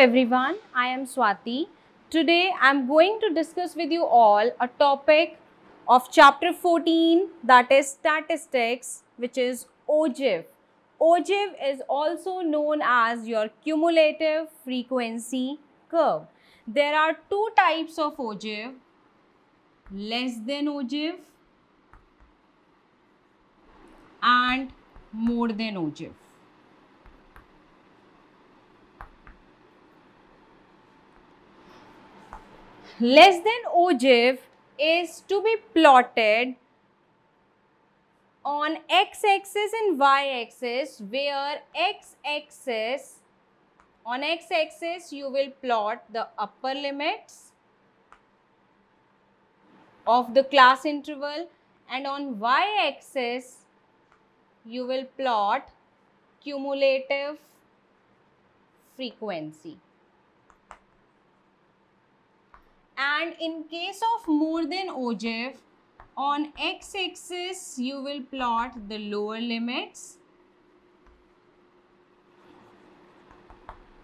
everyone, I am Swati. Today I am going to discuss with you all a topic of chapter 14, that is statistics, which is OGIF. OGIF is also known as your cumulative frequency curve. There are two types of OGIF, less than OGIF and more than OGIF. Less than OGIF is to be plotted on x-axis and y-axis, where on x-axis you will plot the upper limits of the class interval, and on y-axis you will plot cumulative frequency. And in case of more than OGIF, on x-axis you will plot the lower limits,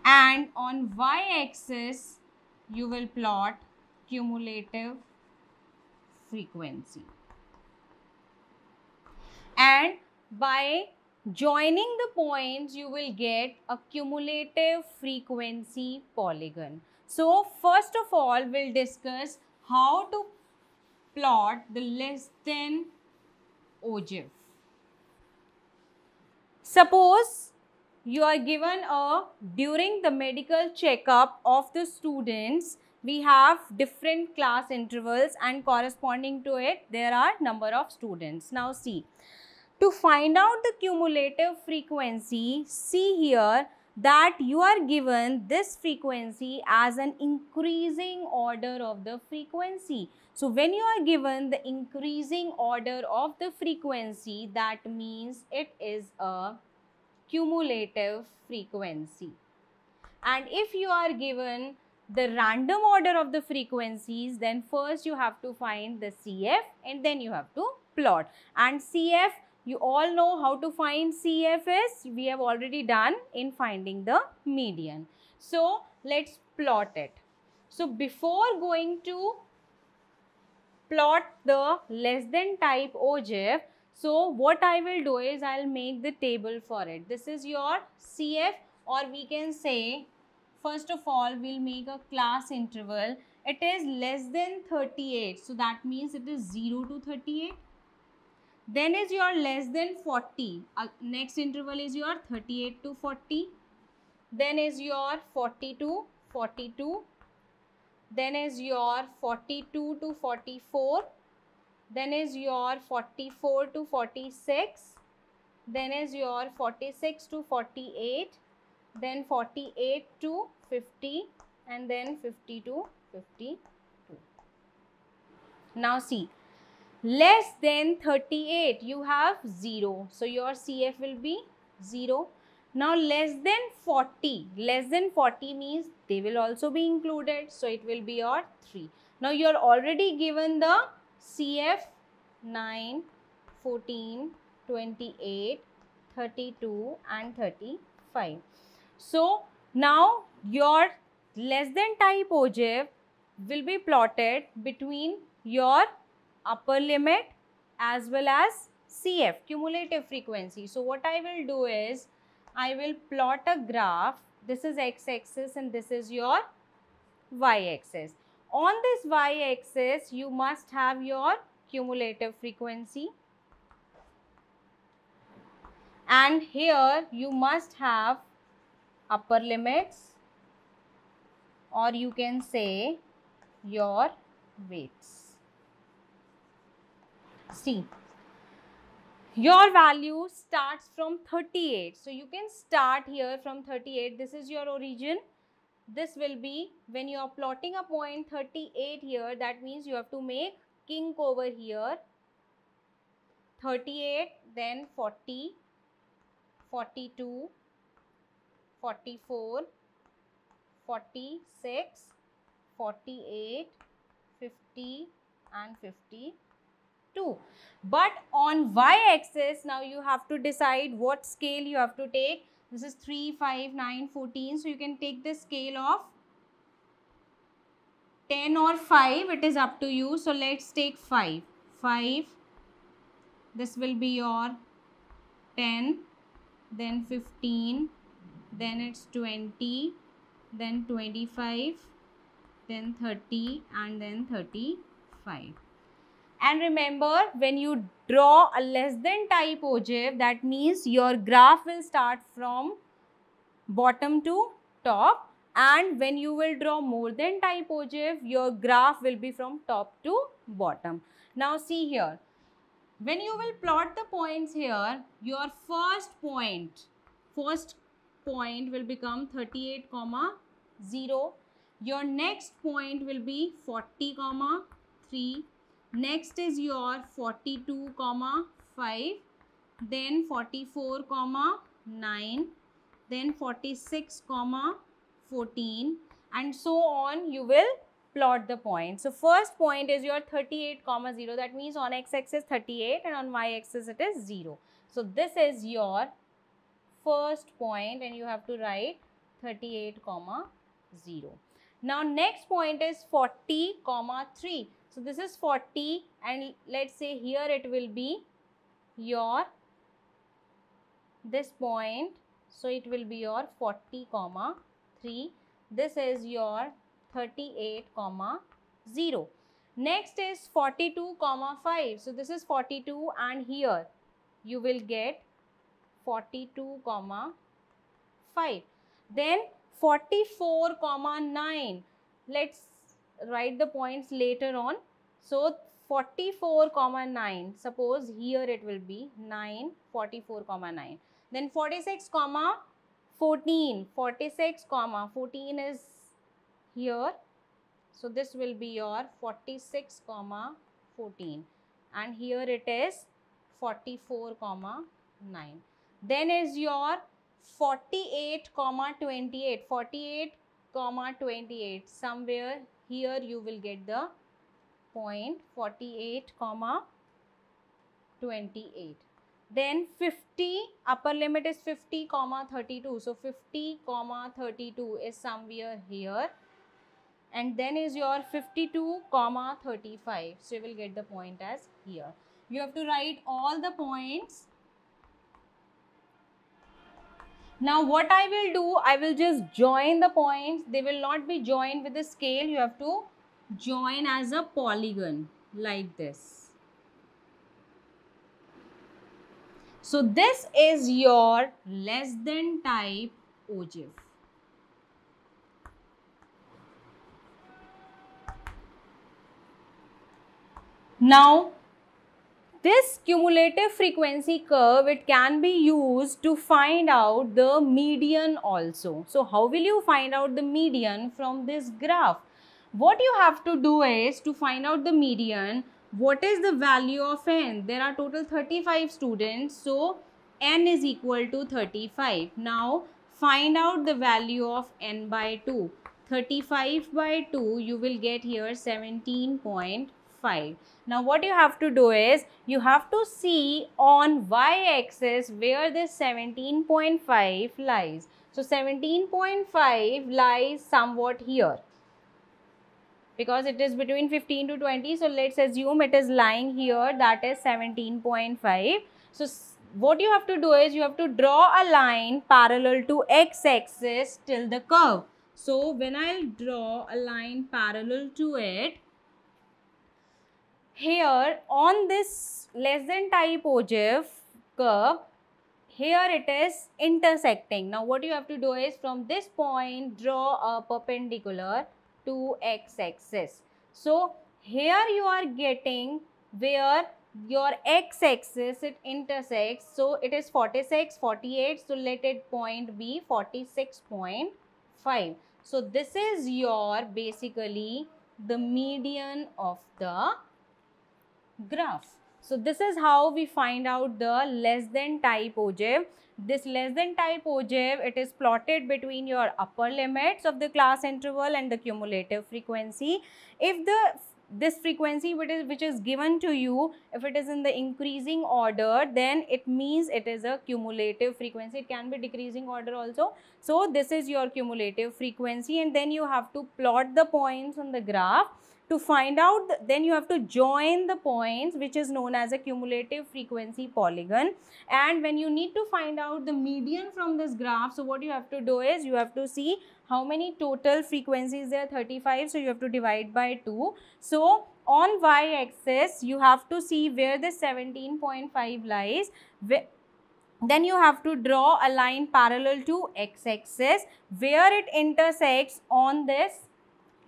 and on y-axis you will plot cumulative frequency. And by joining the points you will get a cumulative frequency polygon. So first of all, we'll discuss how to plot the less than OGIF. Suppose you are given during the medical checkup of the students, we have different class intervals and corresponding to it there are number of students. Now see, to find out the cumulative frequency, see here that you are given this frequency as an increasing order of the frequency. So when you are given the increasing order of the frequency, that means it is a cumulative frequency. And if you are given the random order of the frequencies, then first you have to find the CF and then you have to plot. And CF, you all know how to find CF is, we have already done in finding the median. So let's plot it. So before going to plot the less than type OGIF, so what I will do is I'll make the table for it. This is your CF, or we can say, first of all, we'll make a class interval. It is less than 38. So that means it is 0 to 38. Then is your less than 40. Next interval is your 38 to 40. Then is your 40 to 42. Then is your 42 to 44. Then is your 44 to 46. Then is your 46 to 48. Then 48 to 50. And then 50 to 52. Now see, less than 38, you have 0. So your CF will be 0. Now less than 40. Less than 40 means they will also be included. So it will be your 3. Now you are already given the CF 9, 14, 28, 32 and 35. So now your less than type OGIF will be plotted between your upper limit as well as CF, cumulative frequency. So what I will do is, I will plot a graph. This is x-axis and this is your y-axis. On this y-axis, you must have your cumulative frequency. And here you must have upper limits, or you can say your weights. See, your value starts from 38. So you can start here from 38. This is your origin. This will be, when you are plotting a point 38 here, that means you have to make kink over here. 38, then 40, 42, 44, 46, 48, 50 and 52. But on y-axis, now you have to decide what scale you have to take. This is 3, 5, 9, 14. So you can take the scale of 10 or 5. It is up to you. So let's take 5. 5. This will be your 10. Then 15. Then it's 20. Then 25. Then 30. And then 35. And remember, when you draw a less than type ogive, that means your graph will start from bottom to top, and when you will draw more than type ogive, your graph will be from top to bottom. Now see here, when you will plot the points here, your first point will become 38, 0. Your next point will be 40, 3. Next is your 42, 5. Then 44, 9. Then 46, 14. And so on, you will plot the point. So first point is your 38, 0. That means on x-axis 38 and on y-axis it is 0. So this is your first point and you have to write 38, 0. Now next point is 40, 3. So this is 40 and let's say here it will be your this point. So it will be your 40, 3. This is your 38, 0. Next is 42, 5. So this is 42 and here you will get 42, 5. Then 44, 9. Let's write the points later on. So 44, 9. Suppose here it will be 9, 44, 9. Then 46, 14. 46, 14 is here. So this will be your 46, 14. And here it is 44, 9. Then is your 48, 28. 48, 28. Somewhere here you will get the point 48, 28. Then 50, upper limit is 50, 32. So 50, 32 is somewhere here. And then is your 52, 35. So you will get the point as here. You have to write all the points. Now what I will do, I will just join the points. They will not be joined with the scale. You have to join as a polygon like this. So this is your less than type ogive. Now this cumulative frequency curve, it can be used to find out the median also. So how will you find out the median from this graph? What you have to do is to find out the median. What is the value of n? There are total 35 students. So n is equal to 35. Now find out the value of n by 2. 35 by 2, you will get here 17.5. Now what you have to do is, you have to see on y-axis where this 17.5 lies. So 17.5 lies somewhat here, because it is between 15 to 20. So let's assume it is lying here, that is 17.5. So what you have to do is, you have to draw a line parallel to x-axis till the curve. So when I'll draw a line parallel to it, here on this less than type ogive curve, here it is intersecting. Now what you have to do is, from this point draw a perpendicular to x-axis. So here you are getting where your x-axis it intersects. So it is 46, 48. So let it point be 46.5. So this is your basically the median of the graph. So this is how we find out the less than type ogive. This less than type ogive, it is plotted between your upper limits of the class interval and the cumulative frequency. If the this frequency which is given to you, if it is in the increasing order, then it means it is a cumulative frequency. It can be decreasing order also. So this is your cumulative frequency, and then you have to plot the points on the graph to find out, then you have to join the points, which is known as a cumulative frequency polygon. And when you need to find out the median from this graph, so what you have to do is you have to see how many total frequencies there are, 35, so you have to divide by 2. So on y-axis you have to see where the 17.5 lies. Then you have to draw a line parallel to x-axis where it intersects on this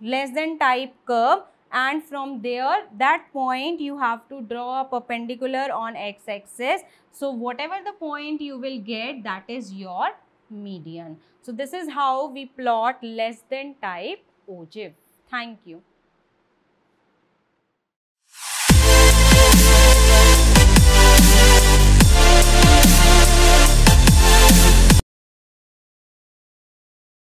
less than type curve, and from there, that point you have to draw a perpendicular on x-axis. So whatever the point you will get, that is your median. So this is how we plot less than type ogive. Thank you.